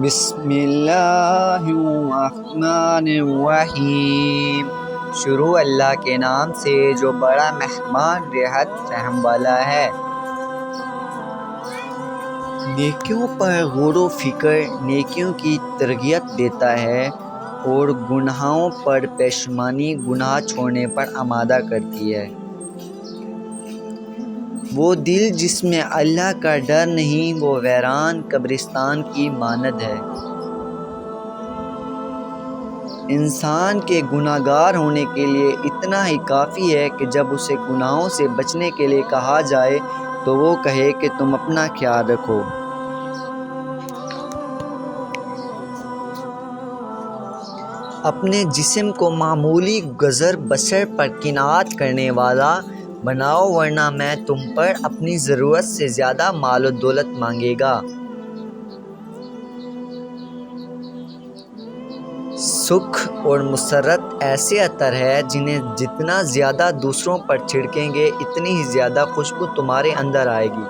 بسم اللہ الرحمن الرحیم۔ شروع اللہ کے نام سے جو بڑا مہمان رحمت رحم والا ہے۔ نیکیوں پر غور و فکر نیکیوں کی ترغیب دیتا ہے اور گناہوں پر پشیمانی گناہ چھوڑنے پر آمادہ کرتی ہے۔ وہ دل جس میں اللہ کا ڈر نہیں وہ ویران قبرستان کی مانند ہے۔ انسان کے گناہگار ہونے کے لیے اتنا ہی کافی ہے کہ جب اسے گناہوں سے بچنے کے لیے کہا جائے تو وہ کہے کہ تم اپنا خیال رکھو۔ اپنے جسم کو معمولی گزر بسر پر قناعت کرنے والا بناؤ ورنہ میں تم پر اپنی ضرورت سے زیادہ مال و دولت مانگے گا۔ سکھ اور مسرت ایسے عطر ہے جنہیں جتنا زیادہ دوسروں پر چھڑکیں گے اتنی ہی زیادہ خوشبو تمہارے اندر آئے گی۔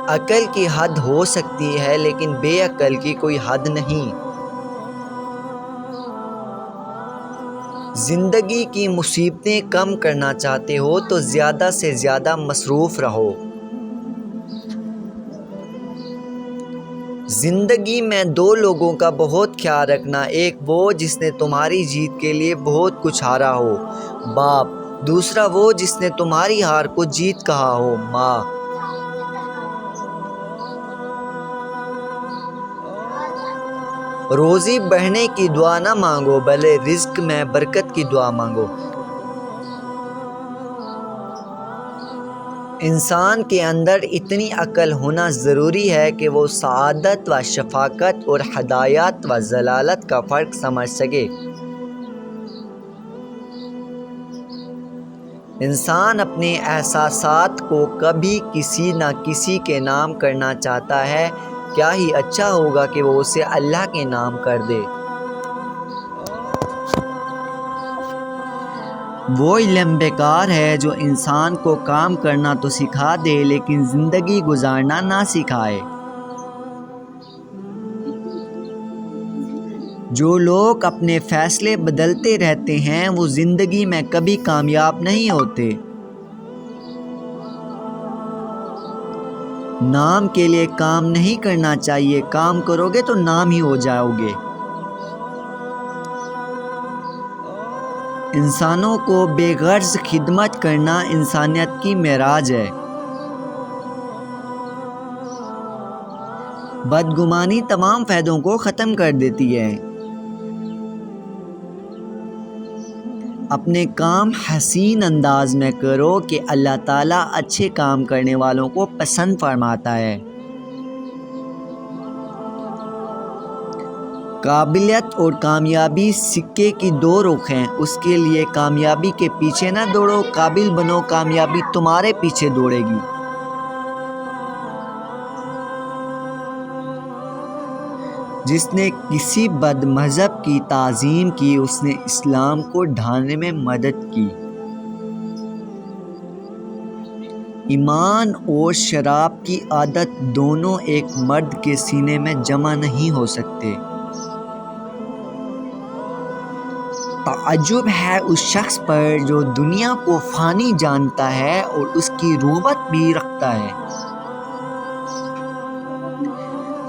عقل کی حد ہو سکتی ہے لیکن بے عقل کی کوئی حد نہیں۔ زندگی کی مصیبتیں کم کرنا چاہتے ہو تو زیادہ سے زیادہ مصروف رہو۔ زندگی میں دو لوگوں کا بہت خیال رکھنا، ایک وہ جس نے تمہاری جیت کے لیے بہت کچھ ہارا ہو، باپ، دوسرا وہ جس نے تمہاری ہار کو جیت کہا ہو، ماں۔ روزی بڑھنے کی دعا نہ مانگو بلکہ رزق میں برکت کی دعا مانگو۔ انسان کے اندر اتنی عقل ہونا ضروری ہے کہ وہ سعادت و شفقت اور ہدایت و ضلالت کا فرق سمجھ سکے۔ انسان اپنے احساسات کو کبھی کسی نہ کسی کے نام کرنا چاہتا ہے، کیا ہی اچھا ہوگا کہ وہ اسے اللہ کے نام کر دے۔ وہ علم بیکار ہے جو انسان کو کام کرنا تو سکھا دے لیکن زندگی گزارنا نہ سکھائے۔ جو لوگ اپنے فیصلے بدلتے رہتے ہیں وہ زندگی میں کبھی کامیاب نہیں ہوتے۔ نام کے لیے کام نہیں کرنا چاہیے، کام کرو گے تو نام ہی ہو جاؤ گے۔ انسانوں کو بے غرض خدمت کرنا انسانیت کی معراج ہے۔ بدگمانی تمام فائدوں کو ختم کر دیتی ہے۔ اپنے کام حسین انداز میں کرو کہ اللہ تعالیٰ اچھے کام کرنے والوں کو پسند فرماتا ہے۔ قابلیت اور کامیابی سکے کی دو رخ ہیں، اس کے لیے کامیابی کے پیچھے نہ دوڑو، قابل بنو، کامیابی تمہارے پیچھے دوڑے گی۔ جس نے کسی بد مذہب کی تعظیم کی اس نے اسلام کو ڈھانپنے میں مدد کی۔ ایمان اور شراب کی عادت دونوں ایک مرد کے سینے میں جمع نہیں ہو سکتے۔ تعجب ہے اس شخص پر جو دنیا کو فانی جانتا ہے اور اس کی رغبت بھی رکھتا ہے۔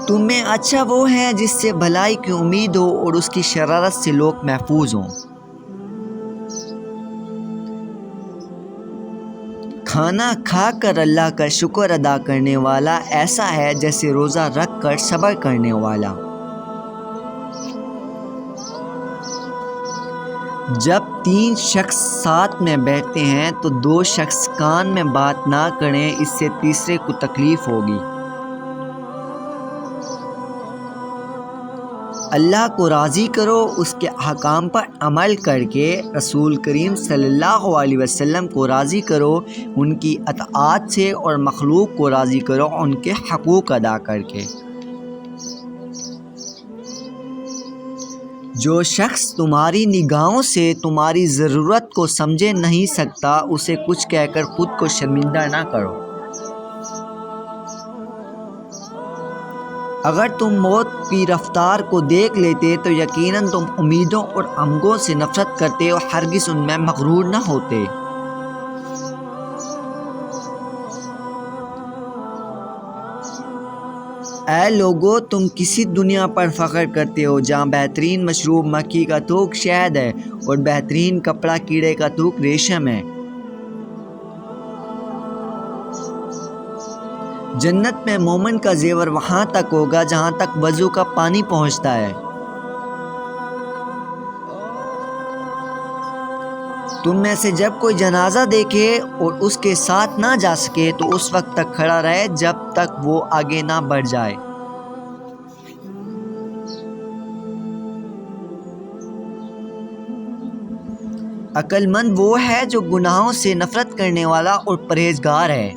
تم میں اچھا وہ ہے جس سے بھلائی کی امید ہو اور اس کی شرارت سے لوگ محفوظ ہوں۔ کھانا کھا کر اللہ کا شکر ادا کرنے والا ایسا ہے جیسے روزہ رکھ کر صبر کرنے والا۔ جب تین شخص ساتھ میں بیٹھتے ہیں تو دو شخص کان میں بات نہ کریں، اس سے تیسرے کو تکلیف ہوگی۔ اللہ کو راضی کرو اس کے احکام پر عمل کر کے، رسول کریم صلی اللہ علیہ وسلم کو راضی کرو ان کی اطاعت سے اور مخلوق کو راضی کرو ان کے حقوق ادا کر کے۔ جو شخص تمہاری نگاہوں سے تمہاری ضرورت کو سمجھے نہیں سکتا اسے کچھ کہہ کر خود کو شرمندہ نہ کرو۔ اگر تم موت کی رفتار کو دیکھ لیتے تو یقیناً تم امیدوں اور امنگوں سے نفرت کرتے اور ہرگز ان میں مغرور نہ ہوتے۔ اے لوگو، تم کسی دنیا پر فخر کرتے ہو جہاں بہترین مشروب مکھی کا تھوک شہد ہے اور بہترین کپڑا کیڑے کا تھوک ریشم ہے۔ جنت میں مومن کا زیور وہاں تک ہوگا جہاں تک وضو کا پانی پہنچتا ہے۔ تم میں سے جب کوئی جنازہ دیکھے اور اس کے ساتھ نہ جا سکے تو اس وقت تک کھڑا رہے جب تک وہ آگے نہ بڑھ جائے۔ عقل مند وہ ہے جو گناہوں سے نفرت کرنے والا اور پرہیزگار ہے۔